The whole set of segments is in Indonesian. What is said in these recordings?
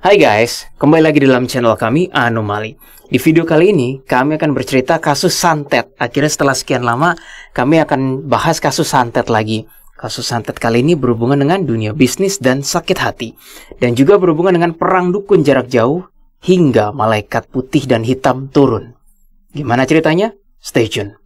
Hai guys, kembali lagi dalam channel kami Anomali. Di video kali ini kami akan bercerita kasus santet. Akhirnya setelah sekian lama kami akan bahas kasus santet lagi. Kasus santet kali ini berhubungan dengan dunia bisnis dan sakit hati, dan juga berhubungan dengan perang dukun jarak jauh hingga malaikat putih dan hitam turun. Gimana ceritanya? Stay tune.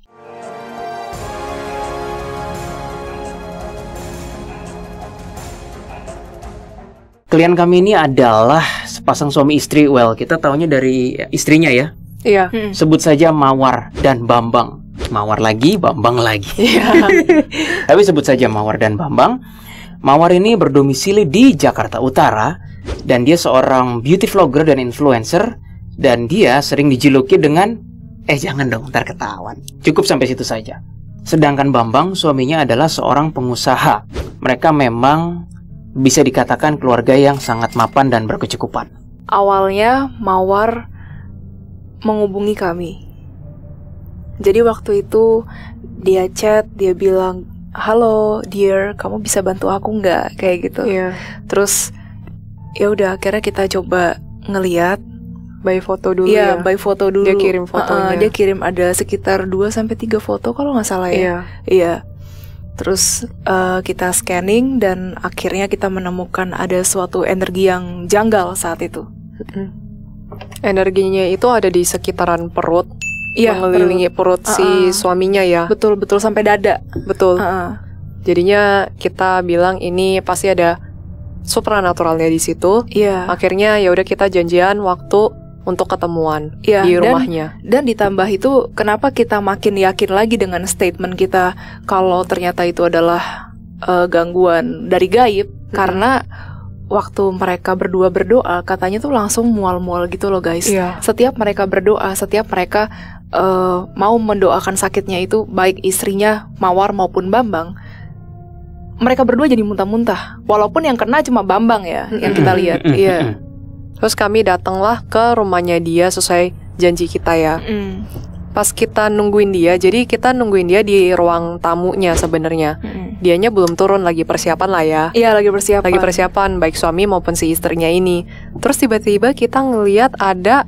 Klien kami ini adalah sepasang suami istri. Well, kita taunya dari istrinya ya. Iya. Sebut saja Mawar dan Bambang. Mawar lagi, Bambang lagi. Iya. Tapi sebut saja Mawar dan Bambang. Mawar ini berdomisili di Jakarta Utara, dan dia seorang beauty vlogger dan influencer. Dan dia sering dijuluki dengan jangan dong, ntar ketahuan. Cukup sampai situ saja. Sedangkan Bambang, suaminya adalah seorang pengusaha. Mereka memang bisa dikatakan keluarga yang sangat mapan dan berkecukupan. Awalnya Mawar menghubungi kami. Jadi waktu itu dia chat, dia bilang, "Halo dear, kamu bisa bantu aku nggak?" Kayak gitu. Iya. Terus ya udah, akhirnya kita coba ngeliat. By foto dulu Iya, ya. by foto dulu. Dia kirim fotonya. Dia kirim ada sekitar 2-3 foto kalau nggak salah ya. Iya. Terus kita scanning dan akhirnya kita menemukan ada suatu energi yang janggal saat itu. Energinya itu ada di sekitaran perut. Iya, mengelilingi perut si suaminya ya. Betul sampai dada. Betul. Jadinya kita bilang ini pasti ada supranaturalnya di situ. Iya. Akhirnya ya udah kita janjian waktu untuk ketemuan di rumahnya. Dan ditambah itu, kenapa kita makin yakin lagi dengan statement kita kalau ternyata itu adalah gangguan dari gaib? Karena waktu mereka berdua berdoa, katanya tuh langsung mual-mual gitu loh guys. Iya. Setiap mereka berdoa, setiap mereka mau mendoakan sakitnya itu, baik istrinya Mawar maupun Bambang, mereka berdua jadi muntah-muntah. Walaupun yang kena cuma Bambang ya, yang kita lihat. Iya. Terus kami datanglah ke rumahnya dia sesuai janji kita ya. Pas kita nungguin dia, jadi kita nungguin dia di ruang tamunya sebenarnya. Dianya belum turun, lagi persiapan lah ya. Iya, lagi persiapan. Lagi persiapan, baik suami maupun si istrinya ini. Terus tiba-tiba kita ngelihat ada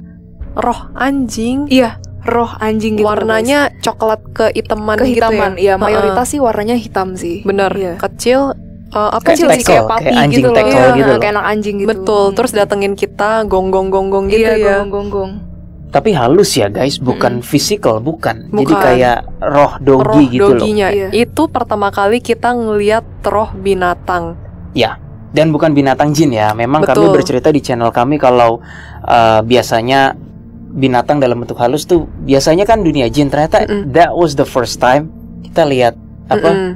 roh anjing. Iya, roh anjing gitu. Warnanya coklat kehitaman gitu ya. Kehitaman, iya, mayoritas sih warnanya hitam sih. Bener, iya. Kecil. Kecil sih, kayak papi kayak anjing gitu loh. tekel gitu loh. Kayak anak anjing gitu. Betul, terus datengin kita gonggong-gonggong gitu iya, ya. gonggong. Tapi halus ya guys, bukan physical, bukan. Jadi Bukan. kayak roh dogi gitu doginya. Iya. Itu pertama kali kita ngeliat roh binatang. Ya, dan bukan binatang jin ya. Memang Betul. kami bercerita di channel kami kalau biasanya binatang dalam bentuk halus tuh biasanya kan dunia jin. Ternyata that was the first time kita lihat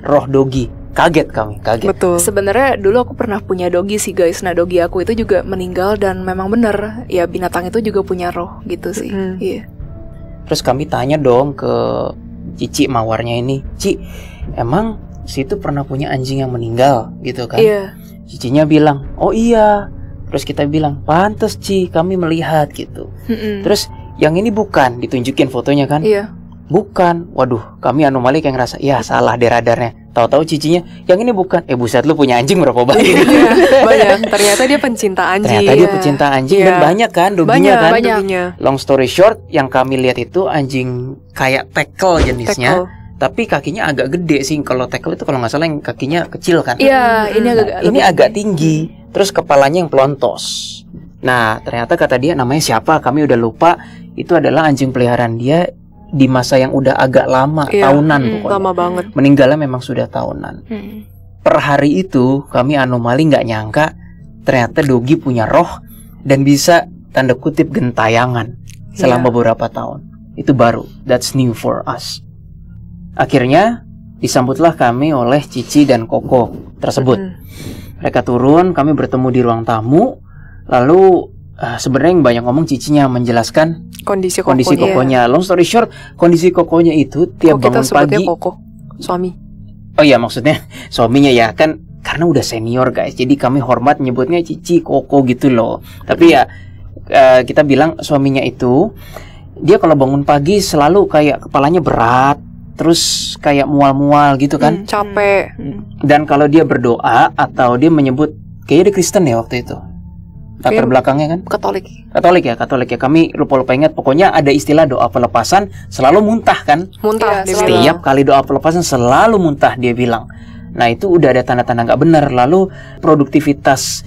roh dogi. Kaget kami, kaget. Betul. Sebenarnya dulu aku pernah punya dogi sih guys. Nah, dogi aku itu juga meninggal dan memang bener ya, binatang itu juga punya roh gitu sih. Iya. Terus kami tanya dong ke Cici Mawarnya ini, "Ci, emang situ pernah punya anjing yang meninggal gitu kan?" Iya. Cicinya bilang, "Oh iya." Terus kita bilang, "Pantes Ci, kami melihat gitu." Terus yang ini bukan, ditunjukin fotonya kan? Iya. Bukan. Waduh, kami anomali kayak ngerasa, ya salah deh radarnya. Tahu-tahu cicinya, yang ini bukan. Buset, lu punya anjing berapa banyak? Banyak. Ternyata dia pencinta anjing. Ternyata dia pecinta anjing. Dan banyak kan doginya kan? Banyak. Long story short, yang kami lihat itu anjing kayak tackle jenisnya. Tapi kakinya agak gede sih. Kalau tackle itu kalau nggak salah yang kakinya kecil kan? Iya, ini agak tinggi. Terus kepalanya yang pelontos. Nah, ternyata kata dia namanya siapa? Kami udah lupa. Itu adalah anjing peliharaan dia di masa yang udah agak lama, tahunan pokoknya. Lama banget. Meninggalnya memang sudah tahunan. Per hari itu kami anomali nggak nyangka ternyata dogi punya roh dan bisa tanda kutip gentayangan selama beberapa tahun. Itu baru, that's new for us. Akhirnya disambutlah kami oleh Cici dan Koko tersebut. Mereka turun, kami bertemu di ruang tamu. Lalu sebenarnya yang banyak ngomong Cicinya menjelaskan kondisi Kokonya. Long story short, kondisi Kokonya itu tiap bangun pagi. Koko, suami. Oh iya, maksudnya suaminya ya kan, karena udah senior guys. Jadi kami hormat nyebutnya Cici, Koko gitu loh. Tapi ya kita bilang suaminya itu, dia kalau bangun pagi selalu kayak kepalanya berat, terus kayak mual-mual gitu kan. Capek. Dan kalau dia berdoa atau dia menyebut, kayaknya dia Kristen ya waktu itu. latar belakangnya kan? Katolik ya. Kami lupa ingat. Pokoknya ada istilah doa pelepasan selalu muntah kan? Muntah. Setiap kali doa pelepasan selalu muntah dia bilang. Nah itu udah ada tanda-tanda nggak benar. Lalu produktivitas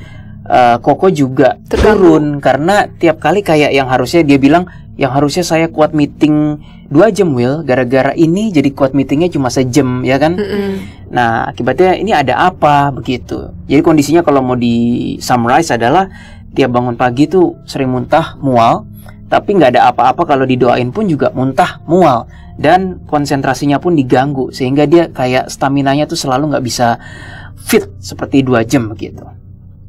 Koko juga turun karena tiap kali kayak yang harusnya dia bilang, yang harusnya saya kuat meeting 2 jam Will, gara-gara ini jadi kuat meetingnya cuma sejam ya kan. Nah akibatnya ini ada apa begitu. Jadi kondisinya kalau mau di summarize adalah tiap bangun pagi tuh sering muntah, mual, tapi nggak ada apa-apa. Kalau didoain pun juga muntah, mual, dan konsentrasinya pun diganggu sehingga dia kayak staminanya tuh selalu nggak bisa fit seperti 2 jam begitu.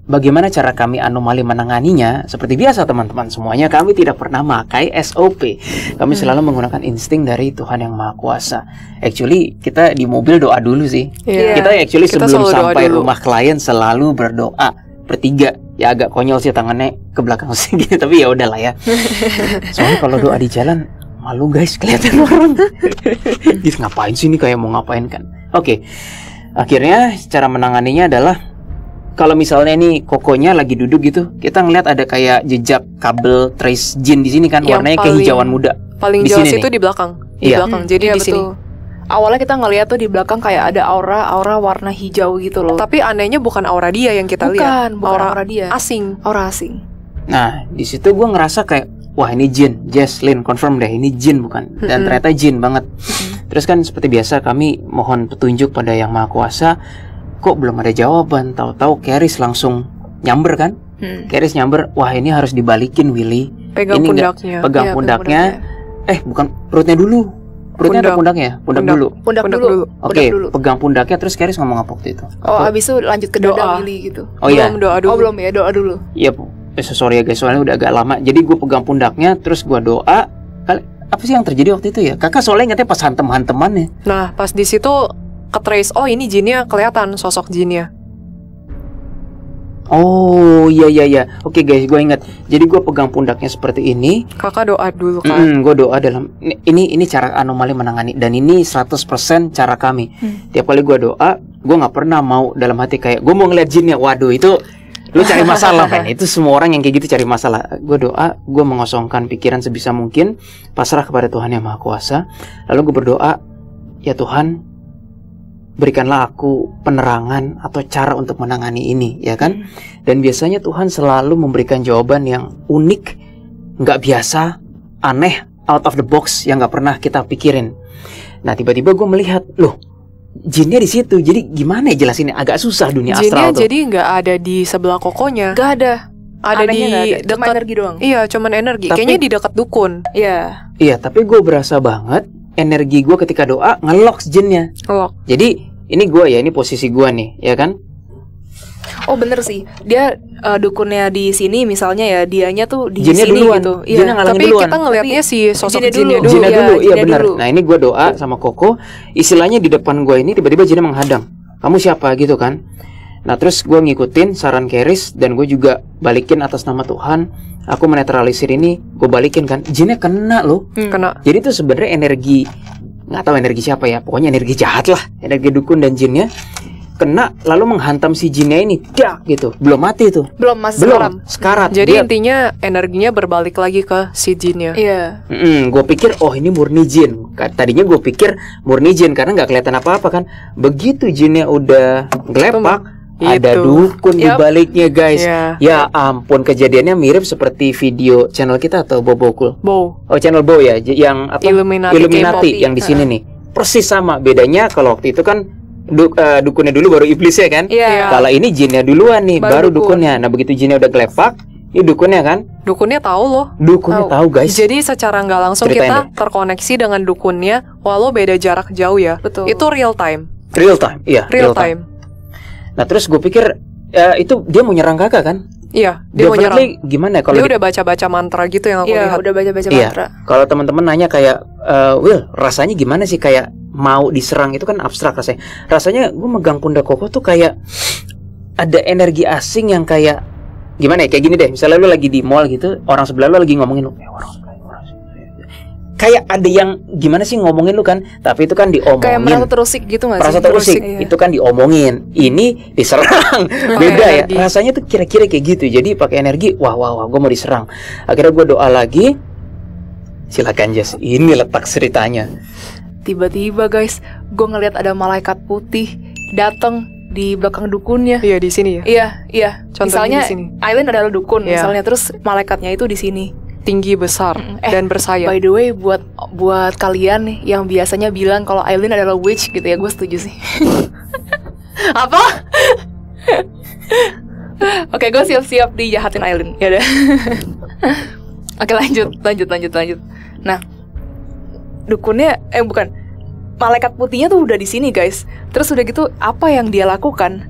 Bagaimana cara kami anomali menanganinya? Seperti biasa teman-teman semuanya, kami tidak pernah pakai SOP. Kami selalu menggunakan insting dari Tuhan yang Maha Kuasa. Actually kita di mobil doa dulu sih. Kita sebelum sampai rumah klien selalu berdoa bertiga. Ya agak konyol sih tangannya ke belakang sih gitu, tapi ya udahlah ya. Soalnya kalau doa di jalan malu guys, kelihatan orang. Gitu ngapain sih ini, kayak mau ngapain kan? Oke. Akhirnya cara menanganinya adalah kalau misalnya nih Kokonya lagi duduk gitu, kita ngeliat ada kayak jejak kabel trace jin di sini kan, warnanya kayak hijauan muda. Paling jelas itu di belakang. Di belakang. Jadi di sini. Awalnya kita ngeliat tuh di belakang kayak ada aura warna hijau gitu loh. Tapi anehnya bukan aura dia yang kita lihat. Bukan aura dia. Aura asing. Nah, di situ gue ngerasa kayak, wah ini jin. Jesslyn confirm deh ini jin bukan. Dan ternyata jin banget. Terus kan seperti biasa kami mohon petunjuk pada Yang Maha Kuasa. Kok belum ada jawaban? Tahu-tahu Keris langsung nyamber kan? Keris nyamber, wah ini harus dibalikin Willy. Pegang pundaknya. Pegang pundaknya. Bukan perutnya dulu. Perutnya ada pundaknya. Pundak dulu. Oke, pegang pundaknya terus Keris ngomong apa waktu itu? Abis itu lanjut ke dada Willy gitu. Belum doa dulu. Belum ya, doa dulu. Iya, sorry ya guys, soalnya udah agak lama. Jadi gue pegang pundaknya terus gue doa. Apa sih yang terjadi waktu itu ya? Kakak soalnya ingatnya pas hantem-hantemannya. Nah, pas di situ ke-trace, oh ini jinnya kelihatan, sosok jinnya. Oh iya. Oke guys, gue ingat. Jadi gue pegang pundaknya seperti ini. Kakak doa dulu kan? Gue doa dalam ini cara anomali menangani. Dan ini 100% cara kami. Tiap kali gue doa, gue gak pernah mau dalam hati kayak gue mau ngeliat jinnya. Waduh itu lu cari masalah kan. Itu semua orang yang kayak gitu cari masalah. Gue doa, gue mengosongkan pikiran sebisa mungkin, pasrah kepada Tuhan Yang Maha Kuasa. Lalu gue berdoa, ya Tuhan, berikanlah aku penerangan atau cara untuk menangani ini, ya kan? Dan biasanya Tuhan selalu memberikan jawaban yang unik, nggak biasa, aneh, out of the box yang nggak pernah kita pikirin. Nah tiba-tiba gue melihat, loh, jinnya di situ. Jadi gimana ya jelasinnya? Agak susah dunia astral tuh. Jadi nggak ada di sebelah Kokonya. Nggak ada. Ada di dekat energi doang. Iya, cuman energi. Kayaknya di dekat dukun. Iya, tapi gue berasa banget energi gue ketika doa ngelock jinnya. Jadi ini gue ya, ini posisi gue nih, ya kan? Oh bener sih, dia dukunnya di sini misalnya ya, dianya tuh di jinnya sini duluan. gitu. Jinnya ngalangin tapi duluan. Kita ngelihatnya si sosok jinnya dulu. Iya benar. Dulu. Nah ini gue doa sama Koko, istilahnya di depan gue ini tiba-tiba jinnya menghadang. Kamu siapa gitu kan? Nah terus gue ngikutin saran Keris dan gue juga balikin atas nama Tuhan. Aku menetralisir ini, gue balikin kan. Jinnya kena loh. Kena. Jadi itu sebenarnya energi, nggak tahu energi siapa ya, pokoknya energi jahat lah, energi dukun dan jinnya kena lalu menghantam si jinnya ini, dak gitu, belum mati tuh, belum sekarat. Jadi intinya energinya berbalik lagi ke si jinnya. Iya. Gue pikir oh ini murni jin. Tadinya gue pikir murni jin karena nggak kelihatan apa-apa kan. Begitu jinnya udah gelepak, ada dukun di baliknya guys. Ya ampun, kejadiannya mirip seperti video channel kita atau Bobokul. Oh channel Bo ya, yang apa? Illuminati yang di sini nih. Persis sama, bedanya kalau waktu itu kan dukunnya dulu baru iblisnya kan. Kalau ini jinnya duluan nih, baru dukunnya. Nah begitu jinnya udah gelepak, ini dukunnya kan. Dukunnya tahu loh. Dukunnya tahu guys. Jadi secara nggak langsung kita terkoneksi dengan dukunnya, walau beda jarak jauh ya. Betul. Itu real time. Iya. Real time. Nah terus gue pikir itu dia mau nyerang kakak kan? Iya, dia mau nyerang. Gimana kalau dia udah baca-baca mantra gitu yang aku lihat. Iya, udah baca-baca mantra. Kalau teman-teman nanya kayak, Will, rasanya gimana sih kayak mau diserang, itu kan abstrak rasanya. Rasanya gue megang pundak Koko tuh kayak ada energi asing yang kayak gimana ya? Kayak gini deh, misalnya lu lagi di mall gitu, orang sebelah lu lagi ngomongin lu, kayak ada yang gimana sih ngomongin lu kan, tapi itu kan diomongin. Kayak merasa terusik gitu nggak sih? Merasa terusik, iya. itu kan diomongin. Ini diserang, beda ya. Rasanya tuh kira-kira kayak gitu. Jadi pakai energi, wah, gue mau diserang. Akhirnya gue doa lagi. Silakan Jess, ini letak ceritanya. Tiba-tiba guys, gue ngeliat ada malaikat putih datang di belakang dukunnya. Iya, di sini ya. Iya. Contohnya misalnya di sini. Aileen adalah dukun, Iya. misalnya, terus malaikatnya itu di sini. Tinggi, besar, dan bersayap. By the way, buat kalian nih yang biasanya bilang kalau Aileen adalah witch gitu ya, gue setuju sih. Apa? Oke, gue siap-siap dijahatin Aileen. Ya udah. Oke, lanjut. Nah, dukunnya bukan. Malaikat putihnya tuh udah di sini, guys. Terus udah gitu, apa yang dia lakukan?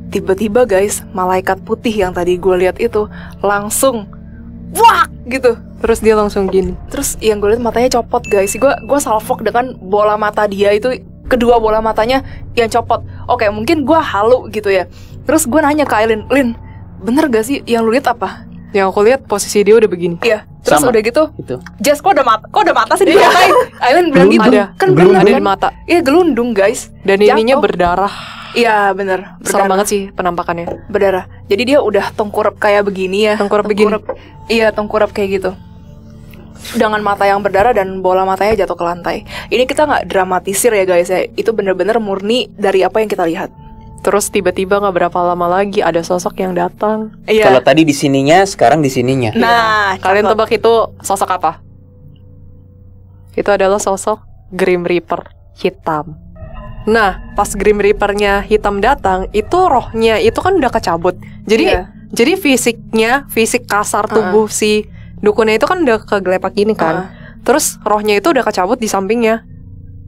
Tiba-tiba, guys, malaikat putih yang tadi gue lihat itu langsung wah gitu. Terus dia langsung gini. Terus yang gue lihat matanya copot, guys. Gue salfok dengan bola mata dia itu, kedua bola matanya yang copot. Oke, mungkin gue halu gitu ya. Terus gue nanya ke Aileen, Lin, bener gak sih yang lu lihat apa? Yang aku lihat posisi dia udah begini. Iya. Terus Sama. udah gitu, Itu. Jess, kok ada mata sih di mata? Aileen bilang gitu. Ada. Kan Ada bener di kan? mata. Iya, gelundung, guys. Dan ininya Jatuh. berdarah. Iya, bener. Serem banget sih penampakannya. Berdarah. Jadi dia udah tengkurap kayak begini ya. Tengkurap begini. Iya, tengkurap kayak gitu. Dengan mata yang berdarah dan bola matanya jatuh ke lantai. Ini kita nggak dramatisir ya guys ya. Itu bener-bener murni dari apa yang kita lihat. Terus tiba-tiba gak berapa lama lagi ada sosok yang datang. Iya. Kalau tadi di sininya, sekarang di sininya. Nah, Kalian cakep. tebak itu sosok apa? Itu adalah sosok Grim Reaper hitam. Nah, pas Grim Reaper-nya hitam datang, itu rohnya itu kan udah kecabut. Jadi Iya. jadi fisik kasar tubuh si dukunnya itu kan udah kegelepak gini kan. Terus rohnya itu udah kecabut di sampingnya.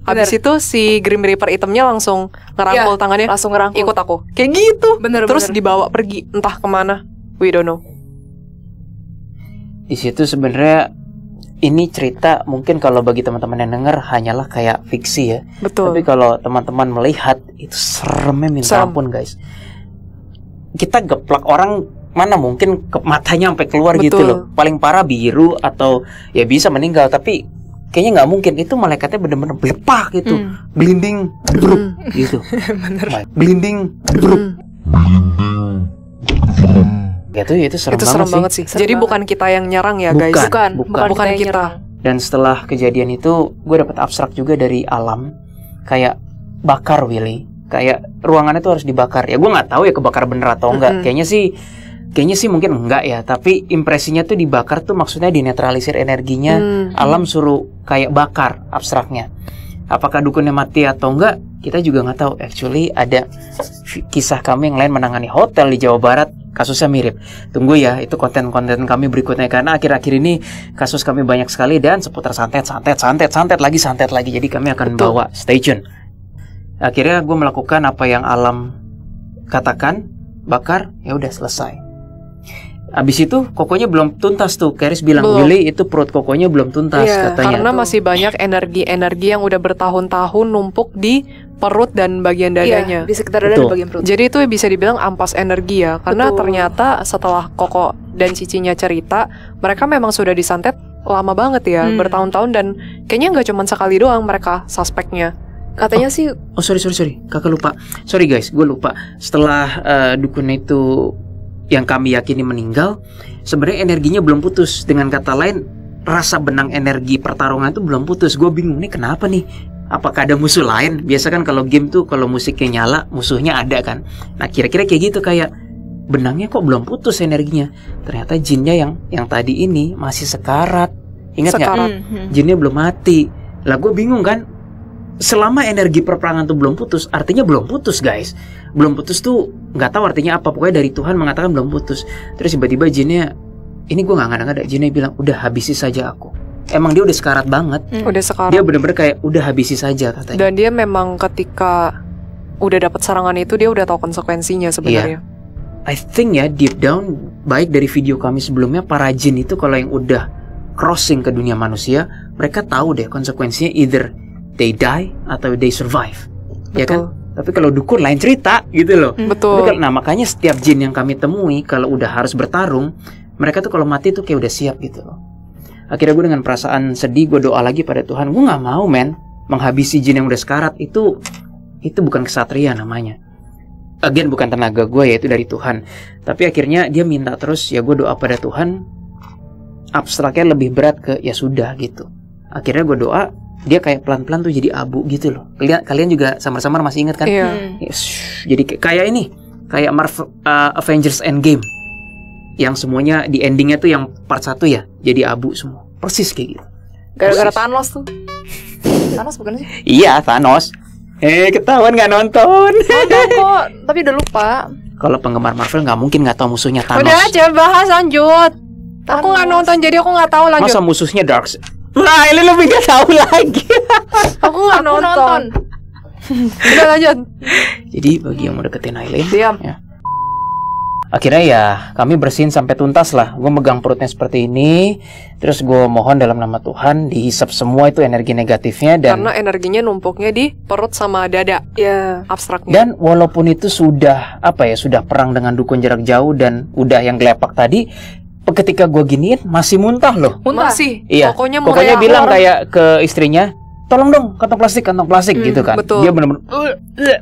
Habis itu si Grim Reaper hitamnya langsung ngerangkul Iya, tangannya. langsung ngerangkul. Ikut aku. Kayak gitu. Bener. Terus dibawa pergi entah kemana. We don't know. Di situ sebenarnya ini cerita mungkin kalau bagi teman-teman yang denger hanyalah kayak fiksi ya. Betul. Tapi kalau teman-teman melihat itu seremnya minta Serem. ampun guys. Kita geplak orang mana mungkin matanya sampai keluar Betul. gitu loh. Paling parah biru atau ya bisa meninggal, tapi kayaknya nggak mungkin. Itu malaikatnya bener-bener belepak gitu, blinding, gitu. Blinding, itu serem, Itu serem banget sih. Serem Jadi banget. bukan kita yang nyerang ya guys. Bukan yang kita. nyerang. Dan setelah kejadian itu, gue dapat abstrak juga dari alam, kayak bakar Willy, kayak ruangannya tuh harus dibakar. Ya gue nggak tahu ya kebakar bener atau enggak. Kayaknya sih mungkin enggak ya. Tapi impresinya tuh dibakar tuh maksudnya dinetralisir energinya. Alam suruh kayak bakar abstraknya. Apakah dukunnya mati atau enggak? Kita juga nggak tahu. Actually ada kisah kami yang lain menangani hotel di Jawa Barat. Kasusnya mirip. Tunggu ya, itu konten-konten kami berikutnya. Karena akhir-akhir ini kasus kami banyak sekali dan seputar santet lagi. Jadi kami akan bawa, stay tune. Akhirnya gue melakukan apa yang alam katakan, bakar, ya udah selesai. Abis itu kokonya belum tuntas tuh. Keris bilang, Willy itu perut kokonya belum tuntas katanya. Karena masih banyak energi-energi yang udah bertahun-tahun numpuk di perut dan bagian dadanya. Iya, di sekitar dada dan bagian perut. Jadi itu bisa dibilang ampas energi ya. Karena ternyata setelah Koko dan Cicinya cerita, mereka memang sudah disantet lama banget ya, bertahun-tahun, dan kayaknya nggak cuma sekali doang mereka suspeknya. Katanya sih. Oh sorry, kakak lupa. Sorry guys, gue lupa. Setelah dukun itu yang kami yakini meninggal, sebenarnya energinya belum putus. Dengan kata lain, rasa benang energi pertarungan itu belum putus. Gue bingung nih kenapa nih? Apakah ada musuh lain? Biasa kan kalau game tuh kalau musiknya nyala, musuhnya ada kan. Nah kira-kira kayak gitu, kayak benangnya kok belum putus energinya. Ternyata jinnya yang tadi ini masih sekarat. Ingat nggak? Jinnya belum mati. Lah gue bingung kan. Selama energi perperangan tuh belum putus, artinya belum putus guys. Belum putus tuh nggak tahu artinya apa. Pokoknya dari Tuhan mengatakan belum putus. Terus tiba-tiba jinnya, ini gue nggak ngada-ngada, jinnya bilang udah habisi saja aku. Emang dia udah sekarat banget. Udah sekarat. Dia bener-bener kayak udah habisi saja katanya. Dan dia memang ketika udah dapat serangan itu dia udah tahu konsekuensinya sebenarnya. I think ya deep down, baik dari video kami sebelumnya, para jin itu kalau yang udah crossing ke dunia manusia, mereka tahu deh konsekuensinya, either they die atau they survive. Betul. Ya kan? Tapi kalau dukun lain cerita gitu loh. Betul. Nah makanya setiap jin yang kami temui kalau udah harus bertarung, mereka tuh kalau mati tuh kayak udah siap gitu loh. Akhirnya gue dengan perasaan sedih, gue doa lagi pada Tuhan. Gue nggak mau menghabisi jin yang udah sekarat. Itu bukan kesatria namanya. Again, bukan tenaga gue, yaitu dari Tuhan. Tapi akhirnya dia minta terus, ya gue doa pada Tuhan. Abstraknya lebih berat ke ya sudah gitu. Akhirnya gue doa, dia kayak pelan-pelan tuh jadi abu gitu loh. Kalian juga samar-samar masih ingat kan? Iya. Jadi kayak ini, kayak Avengers Endgame, yang semuanya di endingnya tuh yang part 1 ya, jadi abu semua. Persis kayak gitu. Gara-gara Thanos tuh. Thanos bukan sih? Iya, Thanos. Ketahuan nggak nonton? Nonton kok, tapi udah lupa. Kalau penggemar Marvel nggak mungkin nggak tahu musuhnya Thanos. Udah aja bahas lanjut. Thanos. Aku nggak nonton jadi aku nggak tahu lanjut. Masa musuhnya Darkseid? Wah, ini lebih nggak tahu lagi. Aku nggak nonton. Udah lanjut. Jadi bagi yang mau deketin Aileen, Diam. ya. Akhirnya ya kami bersihin sampai tuntas lah. Gue megang perutnya seperti ini, terus gue mohon dalam nama Tuhan dihisap semua itu energi negatifnya dan Karena energinya numpuknya di perut sama dada. Ya. Abstraknya. dan walaupun itu sudah sudah perang dengan dukun jarak jauh dan udah yang gelepak tadi, ketika gue giniin masih muntah loh. Muntah. Masih. Iya. Pokoknya Bilang kayak ke istrinya, tolong dong kantong plastik gitu kan. Betul. Dia benar-benar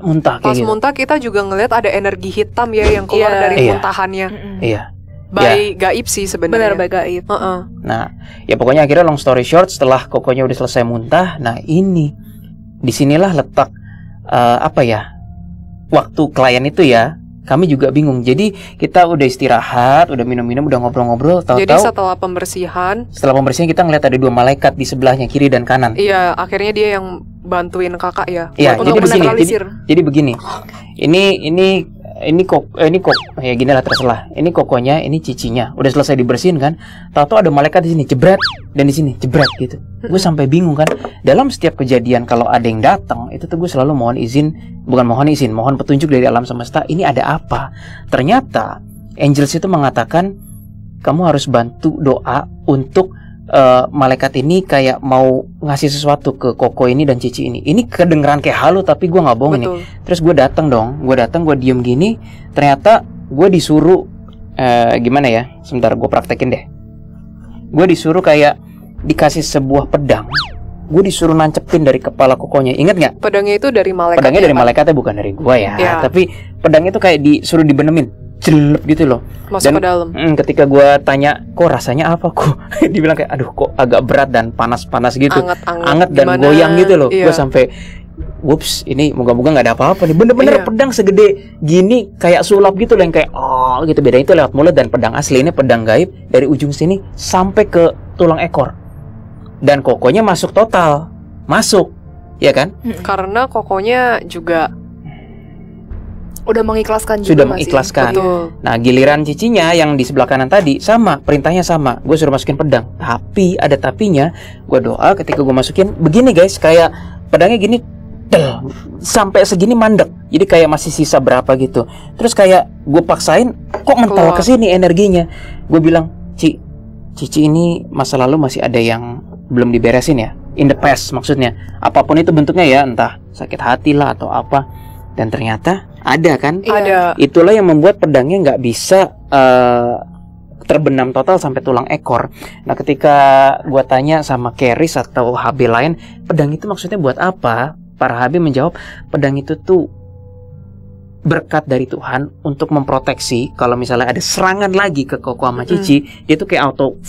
muntah kayak Pas gitu. muntah kita juga ngeliat ada energi hitam ya yang keluar Iya. dari Iya. muntahannya. Iya. Baik gaib sih sebenarnya. Benar, baik gaib. Heeh. Nah, ya pokoknya akhirnya long story short, setelah kokonya udah selesai muntah, nah ini disinilah letak waktu klien itu ya. Kami juga bingung. Jadi kita udah istirahat, udah minum-minum, udah ngobrol-ngobrol. Jadi Tahu-tahu setelah pembersihan kita ngeliat ada 2 malaikat di sebelahnya, kiri dan kanan. iya, akhirnya dia yang bantuin kakak ya. Iya, Untuk jadi begini. menetralisir. Jadi begini. Ini kok ya gini lah terserah. Ini kokonya, ini cicinya. Udah selesai dibersihin kan? Tahu-tahu ada malaikat di sini jebret dan di sini jebret gitu. Gue sampai bingung kan. Dalam setiap kejadian kalau ada yang datang, itu tuh gue selalu mohon petunjuk dari alam semesta. Ini ada apa? Ternyata angels itu mengatakan kamu harus bantu doa untuk malaikat ini kayak mau ngasih sesuatu ke koko ini dan cici ini. Ini kedengeran kayak halu tapi gue nggak bohong ini. Terus gue datang, gue diem gini. Ternyata gue disuruh gimana ya? Sebentar gue praktekin deh. Gue disuruh kayak dikasih sebuah pedang. Gue disuruh nancepin dari kepala kokonya. Ingat nggak? Pedangnya itu dari malaikat. Pedangnya dari malaikatnya bukan dari gue ya. Tapi pedangnya itu kayak disuruh dibenemin. Jelep gitu loh. Masuk ke dalam. Ketika gue tanya, kok rasanya apa kok? Dibilang kayak, aduh kok agak berat dan panas-panas gitu. Anget dan goyang gitu loh. Gue sampai, whoops, ini moga-moga nggak ada apa-apa nih. Bener-bener pedang segede gini, kayak sulap gitu loh, yang kayak gitu. Bedanya itu lewat mulut, dan pedang asli ini pedang gaib dari ujung sini sampai ke tulang ekor. Dan kokonya masuk total, ya kan? Karena kokonya juga udah mengikhlaskan juga. Sudah mengikhlaskan. Nah, giliran cicinya yang di sebelah kanan tadi sama, perintahnya sama. Gue suruh masukin pedang. Tapi ada tapinya. Gue doa ketika gue masukin begini guys, kayak pedangnya gini, sampai segini mandek. Jadi kayak masih sisa berapa gitu. Terus kayak gue paksain, kok mental ke sini energinya. Gue bilang, Cici ini masa lalu masih ada yang belum diberesin ya. In the past maksudnya. Apapun itu bentuknya ya, entah sakit hati lah atau apa. Dan ternyata ada kan? Ada. Itulah yang membuat pedangnya nggak bisa terbenam total sampai tulang ekor. Nah, ketika gua tanya sama Keris atau HB lain, pedang itu maksudnya buat apa? Para HB menjawab, pedang itu tuh berkat dari Tuhan untuk memproteksi kalau misalnya ada serangan lagi ke Koko sama Cici, dia tuh kayak auto.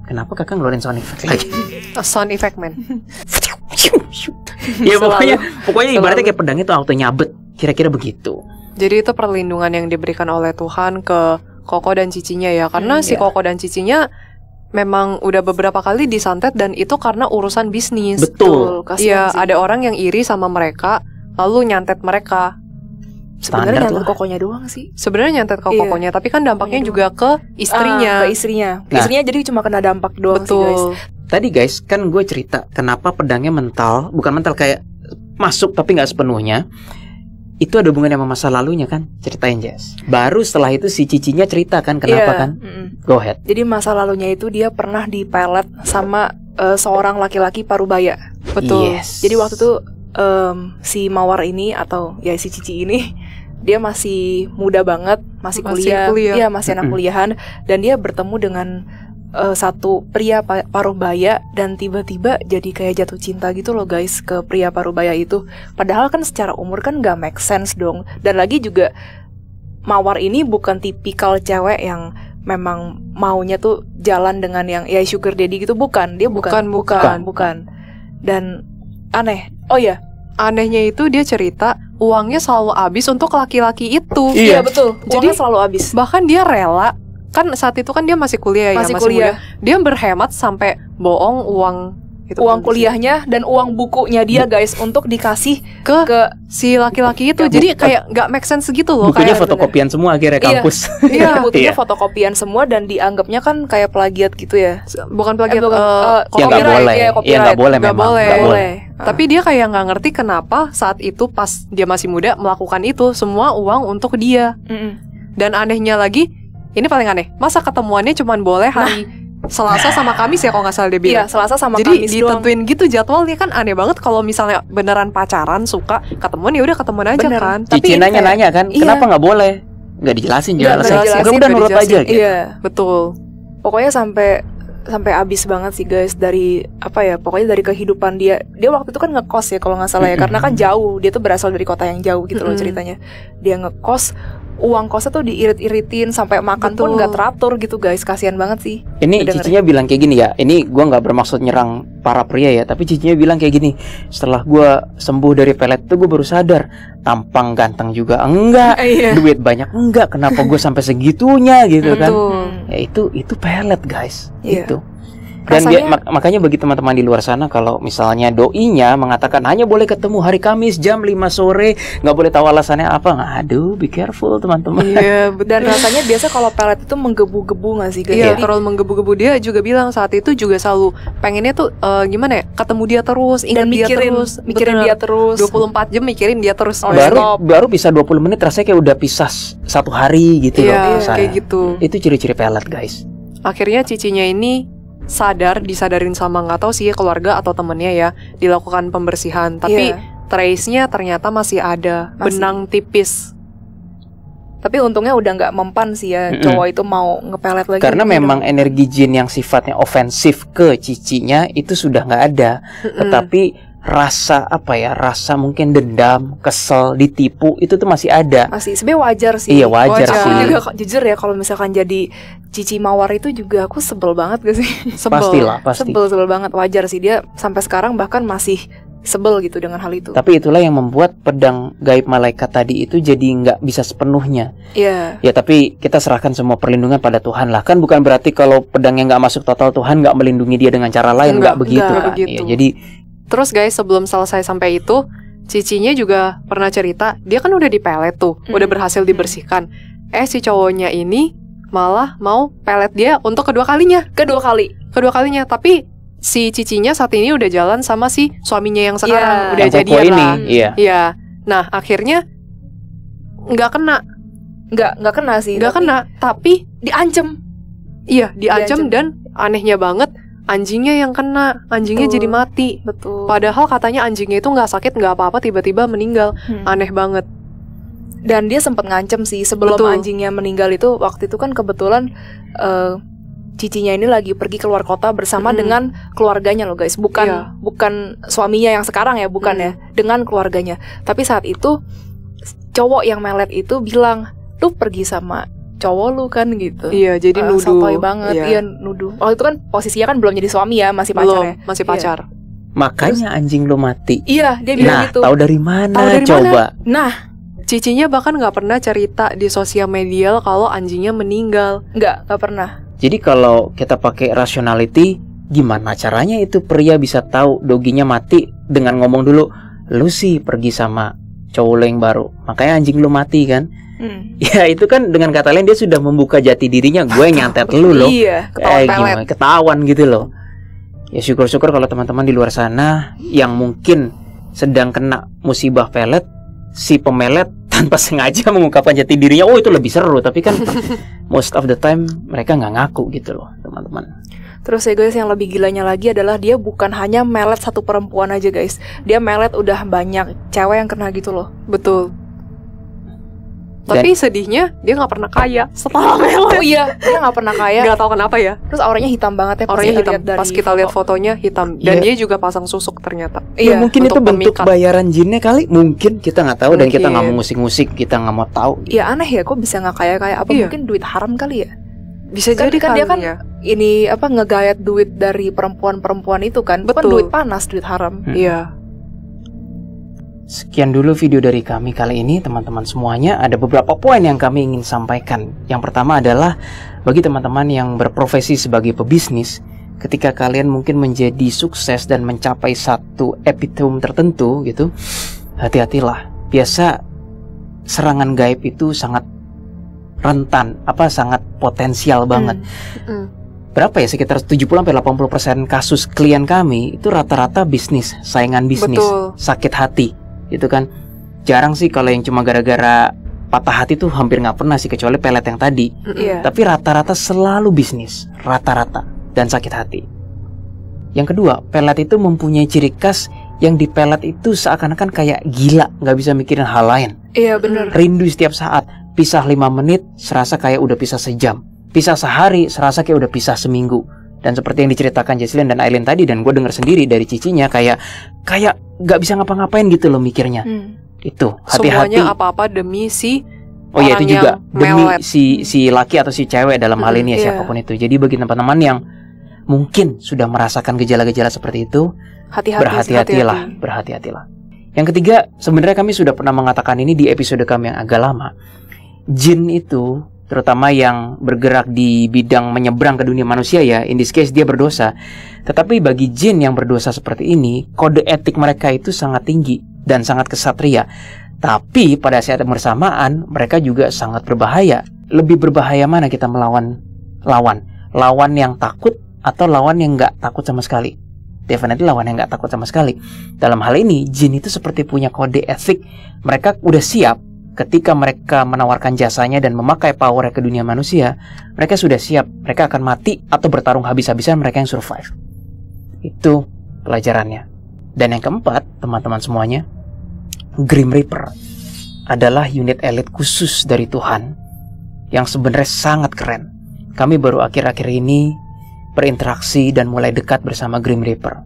Kenapa kakak ngeluarin sound effect lagi? Sound effect man. Ya pokoknya ibaratnya kayak pedangnya tuh auto nyabet. Kira-kira begitu. Jadi itu perlindungan yang diberikan oleh Tuhan ke Koko dan cicinya ya. Karena si Koko dan cicinya memang udah beberapa kali disantet, dan itu karena urusan bisnis. Betul. Iya, ada orang yang iri sama mereka lalu nyantet mereka. Sebenarnya nyantet kokonya doang sih. Sebenarnya nyantet ke kokonya, tapi kan dampaknya juga ke istrinya. Ke istrinya. Istrinya jadi cuma kena dampak doang sih guys. Tadi guys, kan gue cerita kenapa pedangnya mental, bukan mental kayak masuk tapi nggak sepenuhnya. Itu ada hubungannya sama masa lalunya kan? Ceritain Jess. Baru setelah itu si cicinya cerita kan kenapa kan? Go ahead. Jadi masa lalunya itu dia pernah dipelet sama seorang laki-laki parubaya. Betul. Yes. Jadi waktu itu si Mawar ini atau ya si Cici ini, dia masih muda banget, masih kuliah. Dia masih anak kuliahan, dan dia bertemu dengan satu pria paruh baya dan tiba-tiba jadi kayak jatuh cinta gitu loh guys ke pria paruh baya itu. Padahal kan secara umur kan gak make sense dong. Dan lagi juga Mawar ini bukan tipikal cewek yang memang maunya tuh jalan dengan yang ya sugar daddy gitu, bukan. Dia bukan. Dan aneh. Oh ya, anehnya itu dia cerita uangnya selalu habis untuk laki-laki itu. Iya betul. Jadi uangnya selalu habis. Bahkan dia rela, kan saat itu kan dia masih kuliah ya, masih kuliah. muda. Dia berhemat sampai bohong uang itu, uang kuliahnya dan uang bukunya dia guys untuk dikasih ke si laki-laki itu. Jadi kayak nggak make sense gitu loh. Bukunya kayak fotokopian semua akhirnya kampus. Iya, bukunya fotokopian semua dan dianggapnya kan kayak plagiat gitu ya. Bukan plagiat, ya nggak boleh. Ya nggak boleh memang. Nggak boleh. Tapi dia kayak nggak ngerti kenapa saat itu pas dia masih muda melakukan itu semua uang untuk dia. Dan anehnya lagi, ini paling aneh, masa ketemuannya cuman boleh hari Selasa sama Kamis ya kalau nggak salah dia bilang. Iya, Selasa sama Jadi Kamis ditentuin gitu jadwalnya. Kan aneh banget kalau misalnya beneran pacaran suka ketemuan ya udah ketemuan aja. Bener. Kan. Cici nanya kan, kenapa nggak boleh? Nggak dijelasin juga. Udah nurut aja gitu. Iya, betul. Pokoknya sampai habis banget sih guys dari apa ya, pokoknya dari kehidupan dia waktu itu kan ngekos ya kalau nggak salah ya, karena kan jauh, dia tuh berasal dari kota yang jauh gitu loh ceritanya. Dia ngekos, uang kosnya tuh diirit-iritin sampai makan pun nggak teratur gitu guys, kasihan banget sih. Ini cicinya bilang kayak gini ya, ini gue nggak bermaksud nyerang para pria ya, tapi cicinya bilang kayak gini, setelah gue sembuh dari pelet tuh gue baru sadar tampang ganteng juga enggak, duit banyak enggak, kenapa gue sampai segitunya gitu kan? Ya itu pelet guys, itu. Dan makanya bagi teman-teman di luar sana, kalau misalnya doinya mengatakan hanya boleh ketemu hari Kamis jam 5 sore, nggak boleh tahu alasannya apa, aduh be careful teman-teman. Iya, dan rasanya biasa kalau pelet itu menggebu-gebu nggak sih? Iya, terlalu menggebu-gebu. Dia juga bilang saat itu juga selalu pengennya tuh gimana ya, ketemu dia terus, ingat dia terus, mikirin dia terus, 24 jam mikirin dia terus. Baru bisa 20 menit rasanya kayak udah pisah satu hari gitu loh. Iya, kayak gitu. Itu ciri-ciri pelet guys. Akhirnya cicinya ini disadarin sama nggak tahu sih keluarga atau temennya ya, dilakukan pembersihan, tapi trace-nya ternyata masih ada, benang tipis. Tapi untungnya udah nggak mempan sih ya, cowok itu mau ngepelet lagi. Karena memang energi jin yang sifatnya ofensif ke cicinya itu sudah nggak ada, tetapi rasa rasa mungkin dendam, kesel, ditipu itu tuh masih ada. Masih, sebenarnya wajar sih. Iya wajar sih. Aku juga jujur ya, kalau misalkan jadi cici Mawar itu juga aku sebel banget gak sih? Pastilah, pasti. Sebel banget, wajar sih, dia sampai sekarang bahkan masih sebel gitu dengan hal itu. Tapi itulah yang membuat pedang gaib malaikat tadi itu jadi nggak bisa sepenuhnya. Iya. Ya tapi kita serahkan semua perlindungan pada Tuhan lah. Kan bukan berarti kalau pedangnya nggak masuk total Tuhan nggak melindungi dia dengan cara lain, nggak begitu kan? Ya, jadi terus guys, sebelum selesai sampai itu, cicinya juga pernah cerita, dia kan udah dipelet tuh, udah berhasil dibersihkan. Si cowoknya ini malah mau pelet dia untuk kedua kalinya. Kedua kalinya, tapi si cicinya saat ini udah jalan sama si suaminya yang sekarang, udah jadian lah. Iya. Nah, akhirnya nggak kena sih. Nggak kena, tapi diancem. Iya, diancem dan anehnya banget, anjingnya yang kena, anjingnya jadi mati. Betul. Padahal katanya anjingnya itu nggak sakit, nggak apa-apa, tiba-tiba meninggal. Aneh banget. Dan dia sempat ngancem sih sebelum anjingnya meninggal itu. Waktu itu kan kebetulan cicinya ini lagi pergi keluar kota bersama dengan keluarganya loh guys. Bukan suaminya yang sekarang ya, bukan ya, dengan keluarganya. Tapi saat itu cowok yang melet itu bilang, lu pergi sama cowok lu kan gitu. Iya, jadi nuduh. Sotoy banget, iya nuduh. Oh itu kan posisinya kan belum jadi suami ya, masih pacar ya. Masih pacar. Makanya anjing lu mati. Iya, dia bilang gitu. Tahu dari mana coba? Nah, cicinya bahkan nggak pernah cerita di sosial media kalau anjingnya meninggal. Nggak pernah. Jadi kalau kita pakai rationality, gimana caranya itu pria bisa tahu doginya mati dengan ngomong dulu, lu sih pergi sama cowok lu yang baru, makanya anjing lu mati kan? Ya itu kan dengan kata lain dia sudah membuka jati dirinya, gue nyantet lu loh. Iya, gimana ketahuan gitu loh. Ya syukur-syukur kalau teman-teman di luar sana yang mungkin sedang kena musibah pelet, si pemelet tanpa sengaja mengungkapkan jati dirinya, itu lebih seru. Tapi kan most of the time mereka nggak ngaku gitu loh teman-teman. Terus ya guys, yang lebih gilanya lagi adalah dia bukan hanya melet satu perempuan aja guys, dia melet udah banyak cewek yang kena gitu loh. Betul. Tapi sedihnya dia nggak pernah kaya setelah melet. Oh iya, dia nggak pernah kaya. Nggak tahu kenapa ya. Terus auranya hitam banget ya. Auranya hitam. Pas kita lihat fotonya hitam. Dan dia juga pasang susuk ternyata. Iya, mungkin itu bentuk bayaran jinnya kali. Mungkin kita nggak tahu dan kita nggak mau ngusik-ngusik, kita nggak mau tahu. Iya aneh ya, kok bisa nggak kaya-kaya? Apa mungkin duit haram kali ya? Bisa kan, jadi kan dia kan ya. Ini apa ngegayat duit dari perempuan-perempuan itu kan. Bukan duit panas, duit haram. Iya. Sekian dulu video dari kami kali ini teman-teman semuanya. Ada beberapa poin yang kami ingin sampaikan. Yang pertama adalah bagi teman-teman yang berprofesi sebagai pebisnis, ketika kalian mungkin menjadi sukses dan mencapai satu epitome tertentu gitu, hati-hatilah. Biasa serangan gaib itu sangat rentan, sangat potensial banget. Berapa ya, sekitar 70-80% kasus klien kami itu rata-rata bisnis, saingan bisnis, sakit hati gitu kan. Jarang sih kalau yang cuma gara-gara patah hati tuh, hampir nggak pernah sih, kecuali pelet yang tadi. Tapi rata-rata selalu bisnis, rata-rata, dan sakit hati. Yang kedua, pelet itu mempunyai ciri khas yang di pelet itu seakan-akan kayak gila, nggak bisa mikirin hal lain. Iya benar. Rindu setiap saat, pisah 5 menit serasa kayak udah pisah sejam, pisah sehari serasa kayak udah pisah seminggu. Dan seperti yang diceritakan Jesslyn dan Aileen tadi, dan gue dengar sendiri dari cicinya, kayak nggak bisa ngapa-ngapain gitu loh mikirnya. Itu hati-hati. Semuanya apa-apa demi si oh ya, itu juga demi si laki atau si cewek dalam hal ini ya, siapapun itu. Jadi bagi teman-teman yang mungkin sudah merasakan gejala-gejala seperti itu, berhati-hatilah. Yang ketiga, sebenarnya kami sudah pernah mengatakan ini di episode kami yang agak lama. Jin itu, terutama yang bergerak di bidang menyeberang ke dunia manusia ya, in this case dia berdosa. Tetapi bagi jin yang berdosa seperti ini, kode etik mereka itu sangat tinggi dan sangat kesatria. Tapi pada saat yang bersamaan, mereka juga sangat berbahaya. Lebih berbahaya mana kita melawan lawan yang takut atau lawan yang nggak takut sama sekali? Definitely lawan yang nggak takut sama sekali. Dalam hal ini, jin itu seperti punya kode etik. Mereka udah siap. Ketika mereka menawarkan jasanya dan memakai power ke dunia manusia, mereka sudah siap. Mereka akan mati atau bertarung habis-habisan, mereka yang survive. Itu pelajarannya. Dan yang keempat, teman-teman semuanya, Grim Reaper adalah unit elit khusus dari Tuhan yang sebenarnya sangat keren. Kami baru akhir-akhir ini berinteraksi dan mulai dekat bersama Grim Reaper.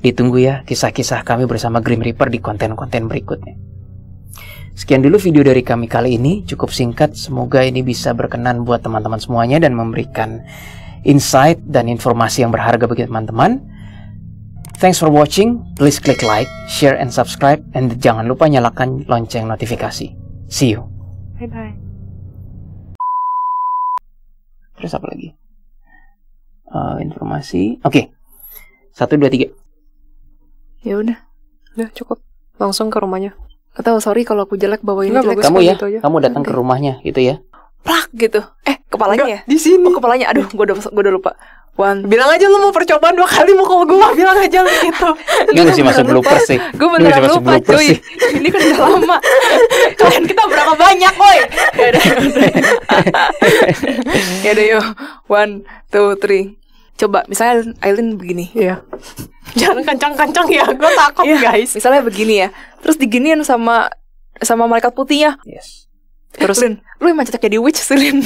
Ditunggu ya kisah-kisah kami bersama Grim Reaper di konten-konten berikutnya. Sekian dulu video dari kami kali ini, cukup singkat. Semoga ini bisa berkenan buat teman-teman semuanya dan memberikan insight dan informasi yang berharga bagi teman-teman. Thanks for watching. Please click like, share, and subscribe. And jangan lupa nyalakan lonceng notifikasi. See you. Bye-bye. Terus apa lagi? Informasi. Oke. 1, 2, 3. Ya udah cukup. Langsung ke rumahnya. Atau sorry kalau aku jelek, bawain jelek. Kamu ya, gitu kamu datang ke rumahnya gitu ya. Plak gitu. Kepalanya ya? Di sini. Oh, kepalanya. Aduh, gue udah lupa. Bilang aja lu mau percobaan 2 kali mau kalau gue bilang aja gitu. Ini masih masuk bloopers sih. Gue beneran lupa cuy. Ini kan udah lama. Kalian kita berapa banyak woi. Ya udah yuk. 1, 2, 3. Coba misalnya Aileen begini. Iya. Jangan kencang-kencang ya, gue takut guys. Misalnya begini ya, terus diginiin sama malaikat putihnya. Yes. Terus lu emang cocok jadi witch sih, Lin.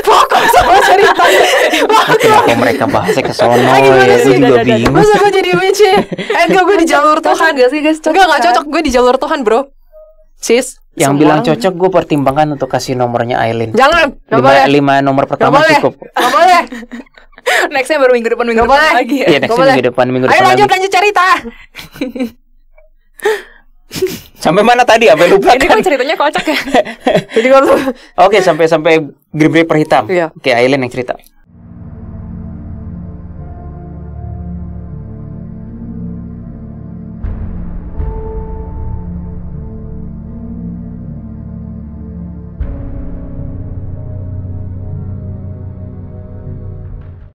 Fokus sama ceritanya. Kenapa mereka bahasnya ke sono ya? Gue juga bingung. Masa gue jadi witch ya? Enggak, gue di jalur Tuhan. Gak sih guys? Enggak cocok, gue di jalur Tuhan bro. Sis. Yang bilang cocok gue pertimbangkan untuk kasih nomornya Aileen. Jangan. 5 nomor pertama cukup. Gak boleh. Nextnya baru minggu depan lagi ya. Iya, next minggu depan Ayo lanjut cerita. Sampai mana tadi? Sampai lupa ini kan ceritanya kocak ya. Jadi kalau Oke, sampai Grim Reaper hitam. Iya. Oke, Aileen yang cerita.